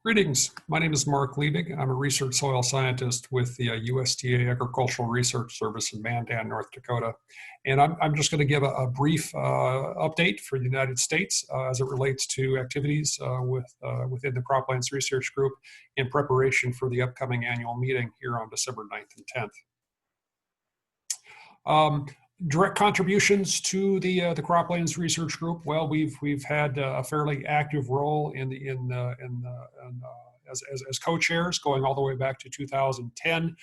Greetings. My name is Mark Liebig. I'm a research soil scientist with the USDA Agricultural Research Service in Mandan, North Dakota. And I'm just going to give a brief update for the United States as it relates to activities within the Croplands Research Group in preparation for the upcoming annual meeting here on December 9th and 10th. Direct contributions to the Croplands Research Group. Well, we've had a fairly active role as co-chairs going all the way back to 2010.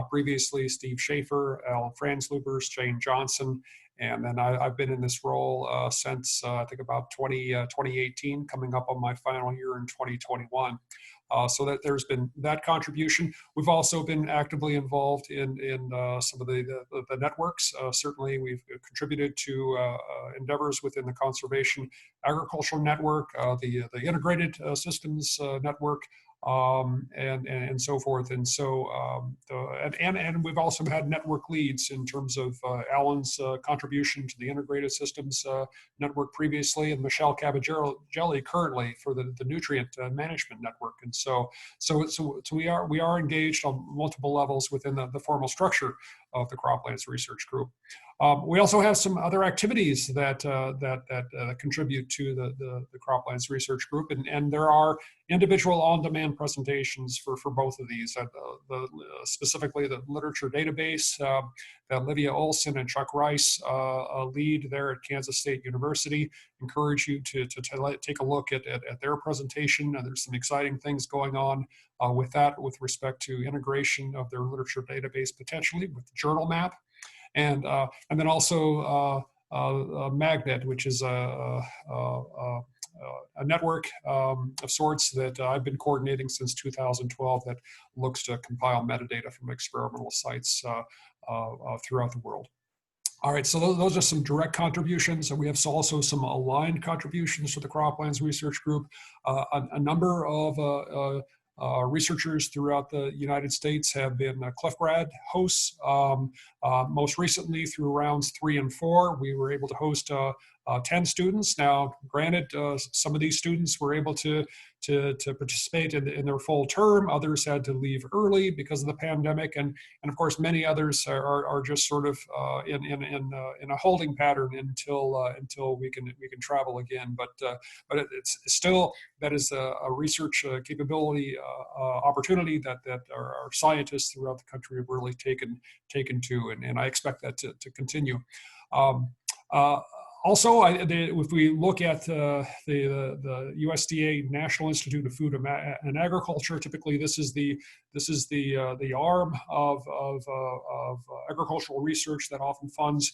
Previously, Steve Schaefer, Alan Franzlubers, Jane Johnson, and then I've been in this role since I think about 2018, coming up on my final year in 2021. So that there's been that contribution. We've also been actively involved in some of the networks. Certainly, we've contributed to endeavors within the Conservation Agricultural Network, the Integrated Systems Network, and so forth. And so, and we've also had network leads in terms of Alan's contribution to the Integrated Systems Network previously, and Michelle Cabagelli currently for the Nutrient Management Network. And so we are engaged on multiple levels within the formal structure of the Croplands Research Group. We also have some other activities that contribute to the Croplands Research Group, and there are individual on-demand presentations for both of these. Specifically, the literature database that Livia Olson and Chuck Rice lead there at Kansas State University. Encourage you to take a look at their presentation. There's some exciting things going on with that, with respect to integration of their literature database potentially with Journal Map. And then also Magnet, which is a network of sorts that I've been coordinating since 2012 that looks to compile metadata from experimental sites throughout the world. All right, so those are some direct contributions, and we have also some aligned contributions to the Croplands Research Group. A number of researchers throughout the United States have been CLIF-Grad hosts. Most recently, through rounds 3 and 4, we were able to host 10 students. Now, granted, some of these students were able to participate in their full term. Others had to leave early because of the pandemic, and of course, many others are just sort of in a holding pattern until we can travel again. But it's still, that is a research capability opportunity that our scientists throughout the country have really taken to, and I expect that to continue. Also, if we look at the USDA National Institute of Food and Agriculture, typically this is the arm of agricultural research that often funds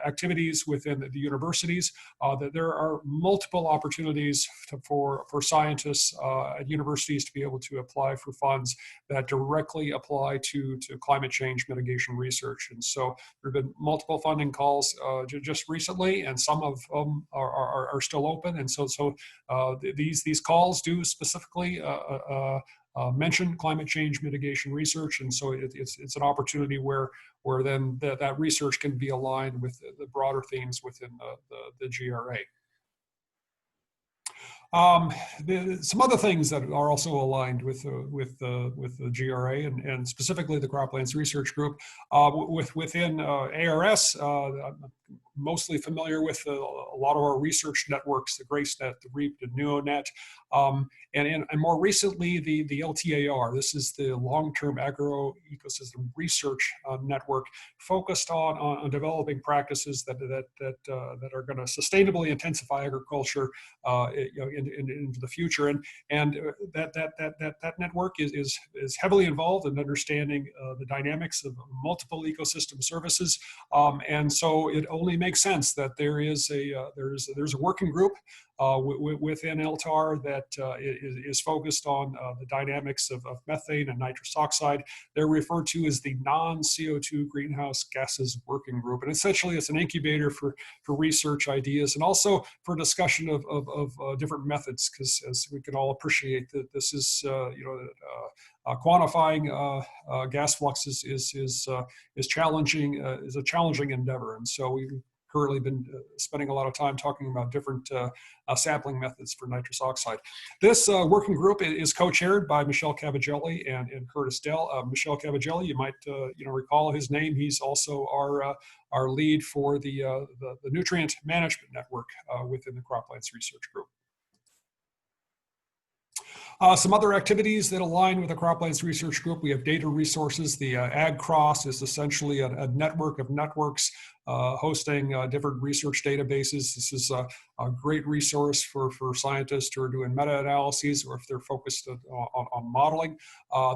activities within the universities. That there are multiple opportunities for scientists at universities to be able to apply for funds that directly apply to climate change mitigation research. And so there have been multiple funding calls just recently, and some of them are still open. And so these calls do specifically mention climate change mitigation research, and so it's an opportunity where then that research can be aligned with the broader themes within the GRA. Some other things that are also aligned with the GRA and specifically the Croplands Research Group within ARS. I'm mostly familiar with a lot of our research networks, the GraceNet, the REAP, the NeoNet, and more recently the LTAR. This is the Long-Term Agro-Ecosystem Research Network, focused on developing practices that are going to sustainably intensify agriculture into the future, and that network is heavily involved in understanding the dynamics of multiple ecosystem services, and so it only makes sense that there's a working group within LTAR that is focused on the dynamics of methane and nitrous oxide. They're referred to as the non-CO2 greenhouse gases working group, and essentially it's an incubator for research ideas and also for discussion of different methods, because as we can all appreciate that this is quantifying gas flux is challenging, is a challenging endeavor, and so currently been spending a lot of time talking about different sampling methods for nitrous oxide. This working group is co-chaired by Michele Cavagelli and Curtis Dell. Michele Cavagelli, you might recall his name. He's also our lead for the nutrient management network within the Croplands Research Group. Some other activities that align with the Croplands Research Group, we have data resources. The AgCross is essentially a network of networks hosting different research databases. This is a great resource for scientists who are doing meta-analyses or if they're focused on modeling.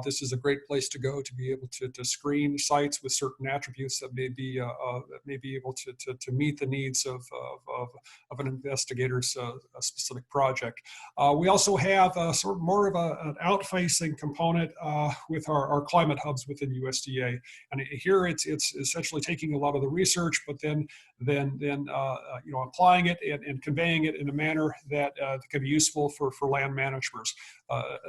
This is a great place to go to be able to screen sites with certain attributes that may be able to meet the needs of an investigator's specific project. We also have sort of more of an out-facing component with our climate hubs within USDA. And here it's essentially taking a lot of the research, but then applying it and conveying it in a manner that can be useful for land managers.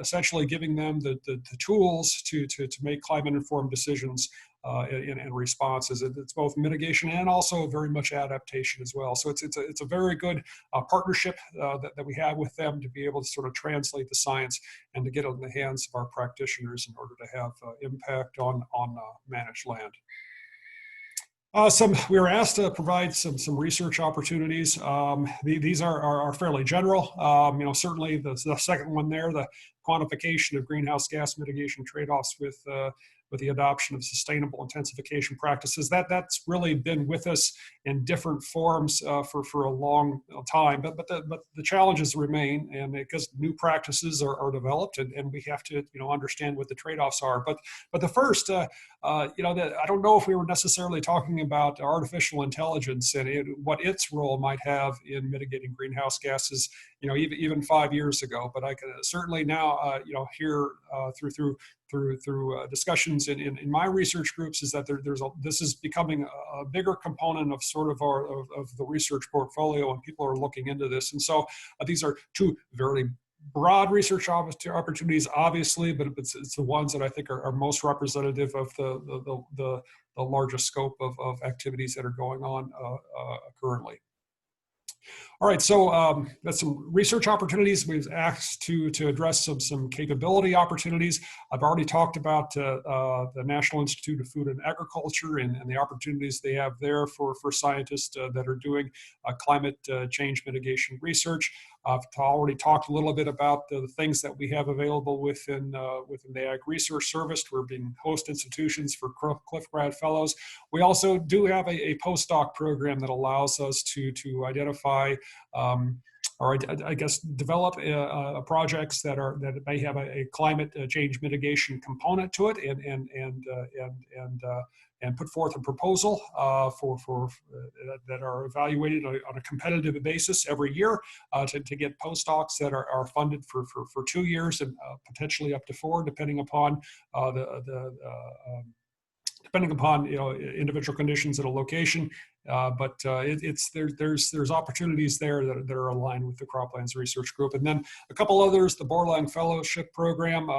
Essentially giving them the tools to make climate-informed decisions and responses. It's both mitigation and also very much adaptation as well. So it's a very good partnership that we have with them to be able to sort of translate the science and to get it in the hands of our practitioners in order to have impact on managed land. We were asked to provide some research opportunities. These are fairly general. Certainly the second one there, the quantification of greenhouse gas mitigation trade-offs with the adoption of sustainable intensification practices. That's really been with us in different forms for a long time, but the challenges remain, and because new practices are developed, and we have to understand what the trade-offs are. But the first, I don't know if we were necessarily talking about artificial intelligence and what its role might have in mitigating greenhouse gases, even 5 years ago. But I can certainly now, hear through discussions in my research groups is that this is becoming a bigger component of sort of of the research portfolio, and people are looking into this. And so these are two very broad research opportunities, obviously, but it's the ones that I think are most representative of the largest scope of activities that are going on currently. All right, so that's some research opportunities. We've asked to address some capability opportunities. I've already talked about the National Institute of Food and Agriculture and the opportunities they have there for scientists that are doing climate change mitigation research. I've already talked a little bit about the things that we have available within the Ag Research Service. We're being host institutions for Cliff Grad Fellows. We also do have a postdoc program that allows us to identify or I guess develop projects that may have a climate change mitigation component to it, and put forth a proposal that are evaluated on a competitive basis every year to get postdocs that are funded for 2 years and potentially up to 4, depending upon individual conditions at a location. But there's opportunities there that are aligned with the Croplands Research Group. And then a couple others, the Borland Fellowship Program,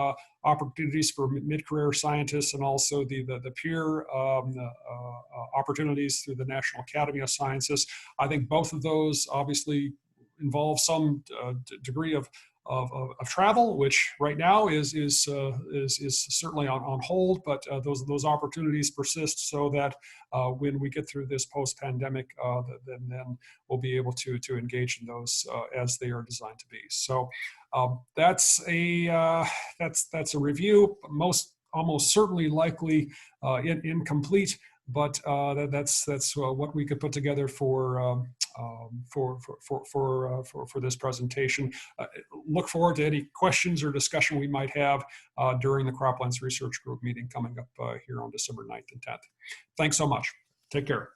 opportunities for mid-career scientists, and also the peer opportunities through the National Academy of Sciences. I think both of those obviously involve some degree of travel, which right now is certainly on hold, but those opportunities persist, so that when we get through this post-pandemic, then we'll be able to engage in those as they are designed to be. So that's a review. Almost certainly likely incomplete, but that's what we could put together for this presentation. Look forward to any questions or discussion we might have during the Croplands Research Group meeting coming up here on December 9th and 10th. Thanks so much. Take care.